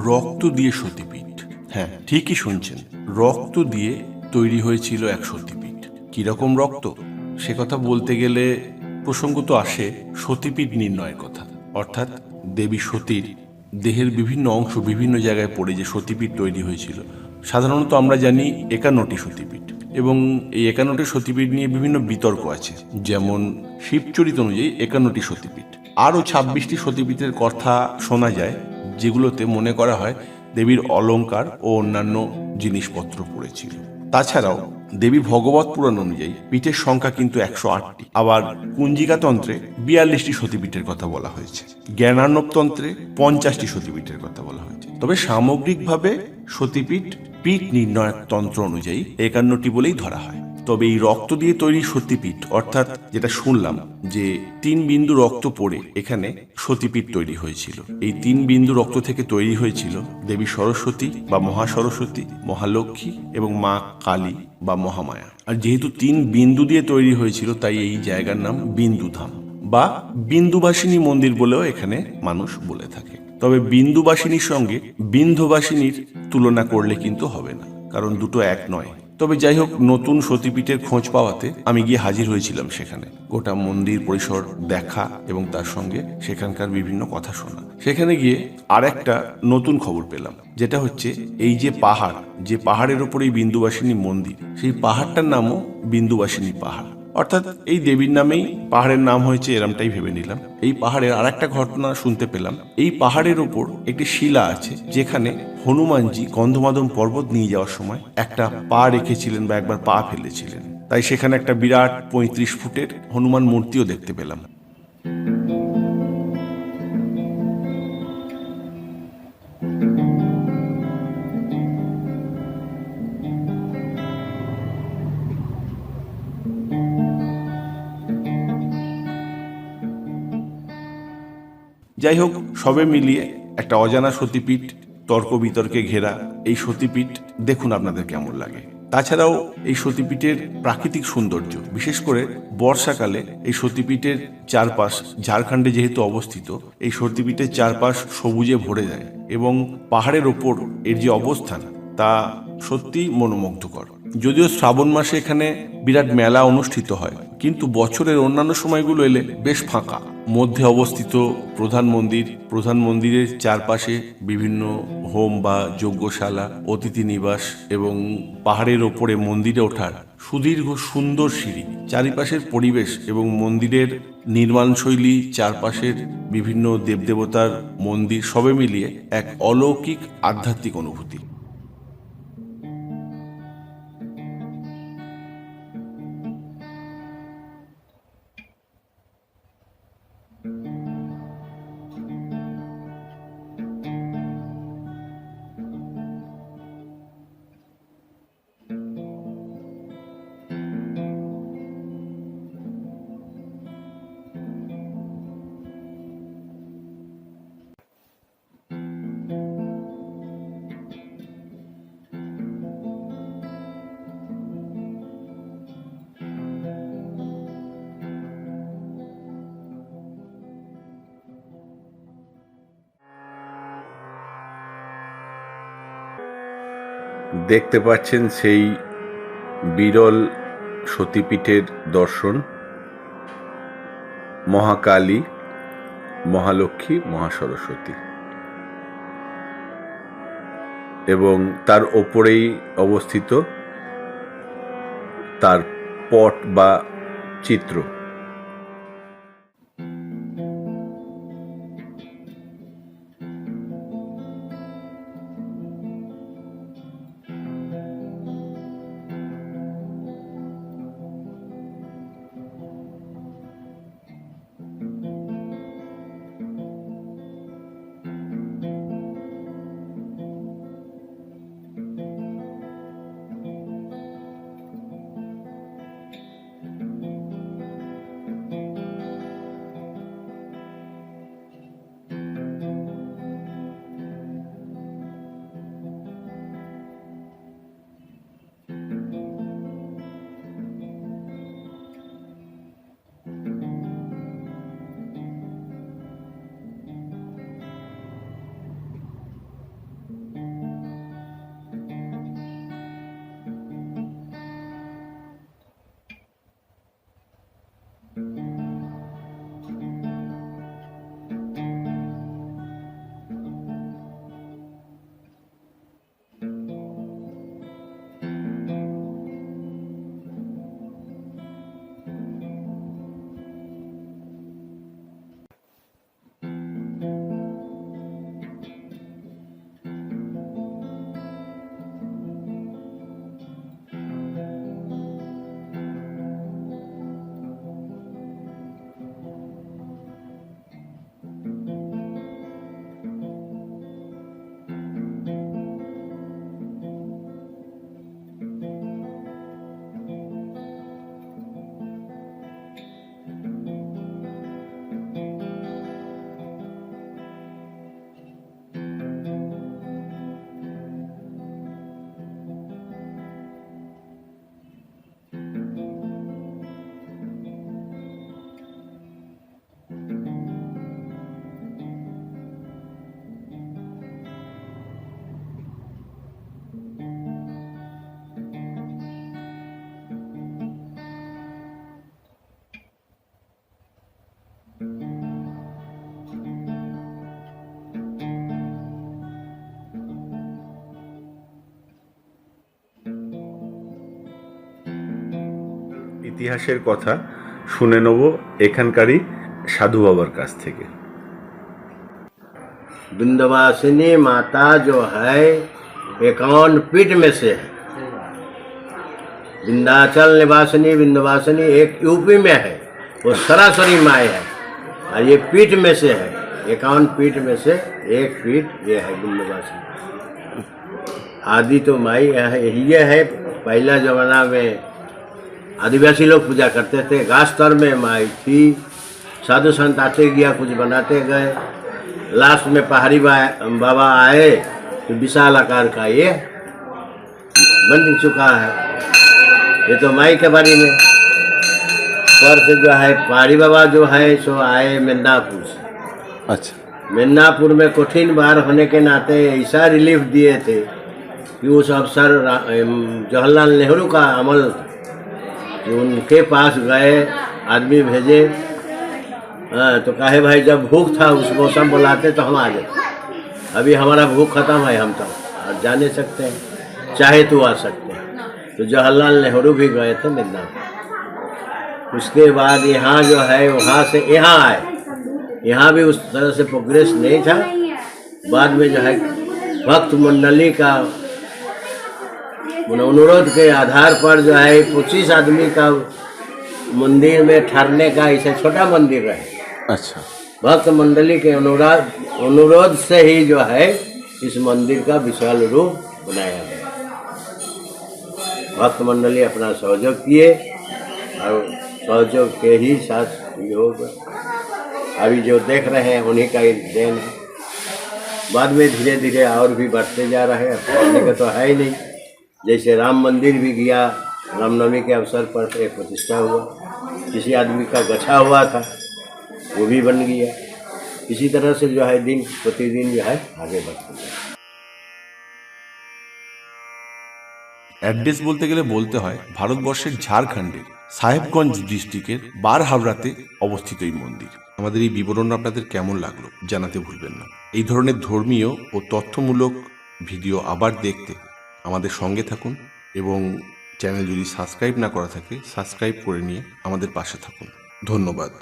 রক্ত দিয়ে সতীপীঠ। হ্যাঁ, ঠিকই শুনছেন, রক্ত দিয়ে তৈরি হয়েছিল এক সতীপীঠ। কিরকম রক্ত সে কথা বলতে গেলে প্রসঙ্গ তো আসে সতীপীঠ নির্ণয়ের কথা। অর্থাৎ দেবী সতীর দেহের বিভিন্ন অংশ বিভিন্ন জায়গায় পড়ে যে সতীপীঠ তৈরি হয়েছিল। সাধারণত আমরা জানি 51টি সতীপীঠ, এবং এই 51টি সতীপীঠ নিয়ে বিভিন্ন বিতর্ক আছে। যেমন শিবচরিত অনুযায়ী 51টি সতীপীঠ, আরও 26টি সতীপীঠের কথা শোনা যায়, যেগুলোতে মনে করা হয় দেবীর অলংকার ও অন্যান্য জিনিসপত্র পড়েছিল। তাছাড়াও দেবী ভগবত পুরাণ অনুযায়ী পীঠের সংখ্যা কিন্তু 108টি। আবার কুঞ্জিকা তন্ত্রে 42টি সতীপীঠের কথা বলা হয়েছে। জ্ঞানার্ণব তন্ত্রে 50টি সতীপীঠের কথা বলা হয়েছে। তবে সামগ্রিকভাবে সতীপীঠ পীঠ নির্ণয়ক তন্ত্র অনুযায়ী 51টি বলেই ধরা হয়। তবে এই রক্ত দিয়ে তৈরি সতীপীঠ, অর্থাৎ যেটা শুনলাম যে 3 বিন্দু রক্ত পড়ে এখানে সতীপীঠ তৈরি হয়েছিল, এই 3 বিন্দু রক্ত থেকে তৈরি হয়েছিল দেবী সরস্বতী বা মহাসরস্বতী, মহালক্ষ্মী এবং মা কালী বা মহামায়া। আর যেহেতু 3 বিন্দু দিয়ে তৈরি হয়েছিল, তাই এই জায়গার নাম বিন্দুধাম বা বিন্দুবাসিনী মন্দির বলেও এখানে মানুষ বলে থাকে। তবে বিন্দুবাসিনীর সঙ্গে বিন্ধবাসিনীর তুলনা করলে কিন্তু হবে না, কারণ দুটো এক নয়। তবে যাই হোক, নতুন সতীপীঠের খোঁজ পাওয়াতে আমি গিয়ে হাজির হয়েছিলাম সেখানে। গোটা মন্দির পরিসর দেখা এবং তার সঙ্গে সেখানকার বিভিন্ন কথা শোনা। সেখানে গিয়ে আর একটা নতুন খবর পেলাম, যেটা হচ্ছে এই যে পাহাড়, যে পাহাড়ের ওপর এই বিন্দুবাসিনী মন্দির, সেই পাহাড়টার নামও বিন্দুবাসিনী পাহাড়। অর্থাৎ এই দেবীর নামেই পাহাড়ের নাম হয়েছে, এরমটাই ভেবে নিলাম। এই পাহাড়ের আর একটা ঘটনা শুনতে পেলাম, এই পাহাড়ের ওপর একটি শিলা আছে, যেখানে হনুমানজি গন্ধমাদন পর্বত নিয়ে যাওয়ার সময় একটা পা রেখেছিলেন বা একবার পা ফেলেছিলেন। তাই সেখানে একটা বিরাট 35 ফুটের হনুমান মূর্তিও দেখতে পেলাম। যাই হোক, সবে মিলিয়ে একটা অজানা সতীপীঠ, তর্ক বিতর্কে ঘেরা এই সতীপীঠ দেখুন আপনাদের কেমন লাগে। তাছাড়াও এই সতীপীঠের প্রাকৃতিক সৌন্দর্য, বিশেষ করে বর্ষাকালে এই সতীপীঠের চারপাশ, ঝাড়খণ্ডে যেহেতু অবস্থিত, এই সতীপীঠের চারপাশ সবুজে ভরে যায় এবং পাহাড়ের ওপর এর যে অবস্থান তা সত্যি মনোমুগ্ধকর। যদিও শ্রাবণ মাসে এখানে বিরাট মেলা অনুষ্ঠিত হয়, কিন্তু বছরের অন্যান্য সময়গুলো এলে বেশ ফাঁকা। মধ্যে অবস্থিত প্রধান মন্দিরের চারপাশে বিভিন্ন হোম বা যজ্ঞশালা, অতিথি নিবাস এবং পাহাড়ের ওপরে মন্দিরে ওঠার সুদীর্ঘ সুন্দর সিঁড়ি, চারিপাশের পরিবেশ এবং মন্দিরের নির্মাণশৈলী, চারপাশের বিভিন্ন দেবদেবতার মন্দির, সবে মিলিয়ে এক অলৌকিক আধ্যাত্মিক অনুভূতি। দেখতে পাচ্ছেন সেই বিরল সতীপীঠের দর্শন, মহাকালী, মহালক্ষ্মী, মহাসরস্বতী, এবং তার ওপরেই অবস্থিত তার পট বা চিত্র। ইতিহাসের কথা শুনে নেব এখানকারই সাধু বাবার কাছ থেকে। विंध्यवासिनी माता जो है 51 पीठ में से है। विंध्याचल निवासिनी विंध्यवासिनी एक यूपी में है, वो सरासरी माई है और ये पीठ में से है। 51 पीठ में से एक पीठ ये है विंध्यवासिनी। आदि तो माई ये है। पहला जमाना में आदिवासी लोग पूजा करते थे, घास तर में माई थी। साधु संत आते गया, कुछ बनाते गए, लास्ट में पहाड़ी बाबा आए तो विशाल आकार का ये बन चुका है। ये तो माई के बारे में। पर से जो है पहाड़ी बाबा जो है सो आए मिदनापुर से। अच्छा, मिदनापुर में कठिन बार होने के नाते ऐसा रिलीफ दिए थे कि उस अवसर जवाहरलाल नेहरू का अमल कि उनके पास गए, आदमी भेजे। तो कहे भाई जब भूख था उस मौसम बुलाते तो हम आ जाते। अभी हमारा भूख खत्म है, हम तो आज जा नहीं सकते हैं, चाहे तो आ सकते हैं। तो जवाहरलाल नेहरू भी गए थे मिदनापुर। उसके बाद यहाँ जो है वहाँ से यहाँ आए। यहाँ भी उस तरह से प्रोग्रेस नहीं था। बाद में जो है भक्त मंडली का अनुरोध के आधार पर जो है 25 आदमी का मंदिर में ठहरने का ऐसे छोटा मंदिर रहे। अच्छा, भक्त मंडली के अनुरोध से ही जो है इस मंदिर का विशाल रूप बनाया गया। भक्त मंडली अपना सहयोग किए और सहयोग के ही साथ योग अभी जो देख रहे हैं उन्हीं का एक देन है। बाद में धीरे धीरे और भी बढ़ते जा रहे हैं, बढ़ने का तो है ही नहीं। जैसे राम मंदिर भी गया, रामनवमी के अवसर पर एक प्रतिष्ठा हुआ, किसी आदमी का गछा हुआ था वो भी बन गया। इसी तरह से जो है दिन प्रतिदिन जो है आगे बढ़ते हैं। অ্যাড্রেস বলতে গেলে বলতে হয় ভারতবর্ষের ঝাড়খণ্ডের সাহেবগঞ্জ ডিস্ট্রিক্টের বারহাবড়াতে অবস্থিত এই মন্দির। আমাদের এই বিবরণ আপনাদের কেমন লাগলো জানাতে ভুলবেন না। এই ধরনের ধর্মীয় ও তথ্যমূলক ভিডিও আবার দেখতে আমাদের সঙ্গে থাকুন এবং চ্যানেল যদি সাবস্ক্রাইব না করা থাকে সাবস্ক্রাইব করে নিয়ে আমাদের পাশে থাকুন। ধন্যবাদ।